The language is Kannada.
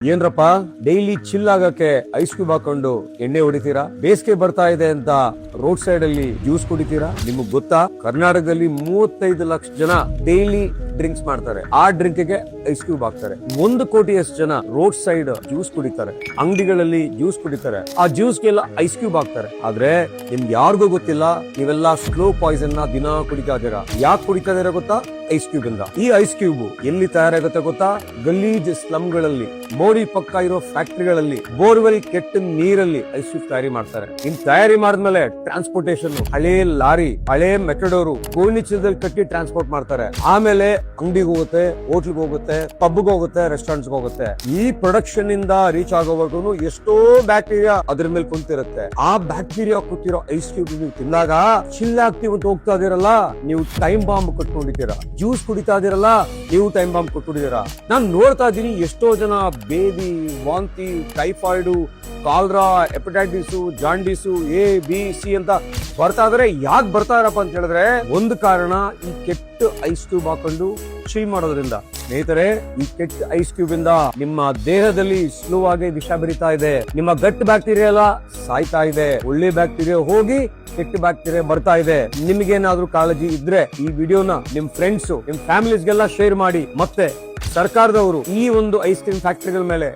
ಏನ್ರಪ್ಪ ಡೈಲಿ ಚಿಲ್ ಆಗಕ್ಕೆ ಐಸ್ ಕ್ಯೂಬ್ ಹಾಕೊಂಡು ಎಣ್ಣೆ ಹೊಡಿತೀರಾ? ಬೇಸಿಗೆ ಬರ್ತಾ ಇದೆ ಅಂತ ರೋಡ್ ಸೈಡ್ ಅಲ್ಲಿ ಜ್ಯೂಸ್ ಕುಡಿತೀರಾ? ನಿಮಗ್ ಗೊತ್ತಾ, ಕರ್ನಾಟಕದಲ್ಲಿ 35 ಲಕ್ಷ ಜನ ಡೈಲಿ ಡ್ರಿಂಕ್ಸ್ ಮಾಡ್ತಾರೆ. ಆ ಡ್ರಿಂಕ್ ಗೆ ಐಸ್ ಕ್ಯೂಬ್ ಹಾಕ್ತಾರೆ. 1 ಕೋಟಿಯಷ್ಟು ಜನ ರೋಡ್ ಸೈಡ್ ಜ್ಯೂಸ್ ಕುಡಿತಾರೆ, ಅಂಗಡಿಗಳಲ್ಲಿ ಜ್ಯೂಸ್ ಕುಡಿತಾರೆ. ಆ ಜ್ಯೂಸ್ಗೆಲ್ಲ ಐಸ್ ಕ್ಯೂಬ್ ಹಾಕ್ತಾರೆ. ಆದ್ರೆ ನಿಮ್ಗೆ ಯಾರಿಗೂ ಗೊತ್ತಿಲ್ಲ, ನೀವೆಲ್ಲ ಸ್ಲೋ ಪಾಯ್ಸನ್ ನ ದಿನ ಕುಡಿತಾ ಇದೀರಾ. ಯಾಕೆ ಕುಡಿತಾ ಇದೀರಾ ಗೊತ್ತಾ? ಐಸ್ ಕ್ಯೂಬ್ ಇಂದ. ಈ ಐಸ್ ಕ್ಯೂಬ್ ಎಲ್ಲಿ ತಯಾರಾಗುತ್ತೆ ಗೊತ್ತಾ? ಗಲೀಜ್ ಸ್ಲಮ್ಗಳಲ್ಲಿ, ಬೋಡಿ ಪಕ್ಕ ಇರೋ ಫ್ಯಾಕ್ಟರಿಗಳಲ್ಲಿ, ಬೋರ್ವೆಲ್ ಕೆಟ್ಟ ನೀರಲ್ಲಿ ಐಸ್ ಕ್ಯೂಬ್ ತಯಾರಿ ಮಾಡ್ತಾರೆ. ತಯಾರಿ ಮಾಡಿದ್ಮೇಲೆ ಟ್ರಾನ್ಸ್ಪೋರ್ಟೇಷನ್, ಹಳೆ ಲಾರಿ, ಹಳೆ ಮೆಟಡೋರು, ಗೋಣಿ ಚೀಲದಲ್ಲಿ ಕಟ್ಟಿ ಟ್ರಾನ್ಸ್ಪೋರ್ಟ್ ಮಾಡ್ತಾರೆ. ಆಮೇಲೆ ಅಂಗಡಿಗೆ ಹೋಗುತ್ತೆ, ಹೋಟ್ಲ್ಗೆ ಹೋಗುತ್ತೆ, ಪಬ್ಗೆ ಹೋಗುತ್ತೆ, ರೆಸ್ಟೋರೆಂಟ್ಸ್ ಹೋಗುತ್ತೆ. ಈ ಪ್ರೊಡಕ್ಷನ್ ಇಂದ ರೀಚ್ ಆಗೋವರೆಗೂ ಎಷ್ಟೋ ಬ್ಯಾಕ್ಟೀರಿಯಾ ಅದ್ರ ಮೇಲೆ ಕುಂತಿರುತ್ತೆ. ಆ ಬ್ಯಾಕ್ಟೀರಿಯಾ ಕೂತಿರೋ ಐಸ್ ಕ್ಯೂಬ್ ನೀವು ತಿಂದಾಗ ಚಿಲ್ ಆಗ್ತೀವಿ ಅಂತ ಹೋಗ್ತಾ ಇದೀರಲ್ಲ, ನೀವು ಟೈಮ್ ಬಾಂಬ್ ಕಟ್ಕೊಂಡಿದ್ದೀರಾ. ಜ್ಯೂಸ್ ಕುಡಿತಾ ಇದೀರಲ್ಲ, ನೀವು ಟೈಮ್ ಬಾಂಬ್ ಕೊಟ್ಟಿದ್ದೀರಾ. ನಾನು ನೋಡ್ತಾ ಇದ್ದೀನಿ ಎಷ್ಟೋ ಜನ ಬೇದಿ, ವಾಂತಿ, typhoid, cholera, hepatitis, jaundice, A-B-C ಅಂತ ಬರ್ತಾ ಇದಾರೆ. ಯಾಕೆ ಬರ್ತಾ ಇರಪ್ಪ ಅಂತ ಹೇಳಿದ್ರೆ, ಒಂದು ಕಾರಣ ಈ ಕೆಟ್ಟ ಐಸ್ ಕ್ಯೂಬ್ ಹಾಕೊಂಡು ಚಿಲ್ ಮಾಡೋದ್ರಿಂದ. ಸ್ನೇಹಿತರೆ, ಈ ಕೆಟ್ಟ ಐಸ್ ಕ್ಯೂಬ್ ಇಂದ ನಿಮ್ಮ ದೇಹದಲ್ಲಿ ಸ್ಲೋ ಆಗಿ ವಿಷ ಬೆರೀತಾ ಇದೆ. ನಿಮ್ಮ ಗಟ್ ಬ್ಯಾಕ್ಟೀರಿಯಾ ಎಲ್ಲ ಸಾಯ್ತಾ ಇದೆ. ಒಳ್ಳೆ ಬ್ಯಾಕ್ಟೀರಿಯಾ ಹೋಗಿ ಕೆಟ್ಟ ಬ್ಯಾಕ್ಟೀರಿಯಾ ಬರ್ತಾ ಇದೆ. ನಿಮ್ಗೇನಾದ್ರೂ ಕಾಳಜಿ ಇದ್ರೆ ಈ ವಿಡಿಯೋನ ನಿಮ್ ಫ್ರೆಂಡ್ಸ್, ನಿಮ್ ಫ್ಯಾಮಿಲೀಸ್ಗೆಲ್ಲ ಶೇರ್ ಮಾಡಿ. ಮತ್ತೆ ಸರ್ಕಾರದವರು ಈ ಒಂದು ಐಸ್ ಕ್ರೀಮ್ ಫ್ಯಾಕ್ಟರಿಗಳ ಮೇಲೆ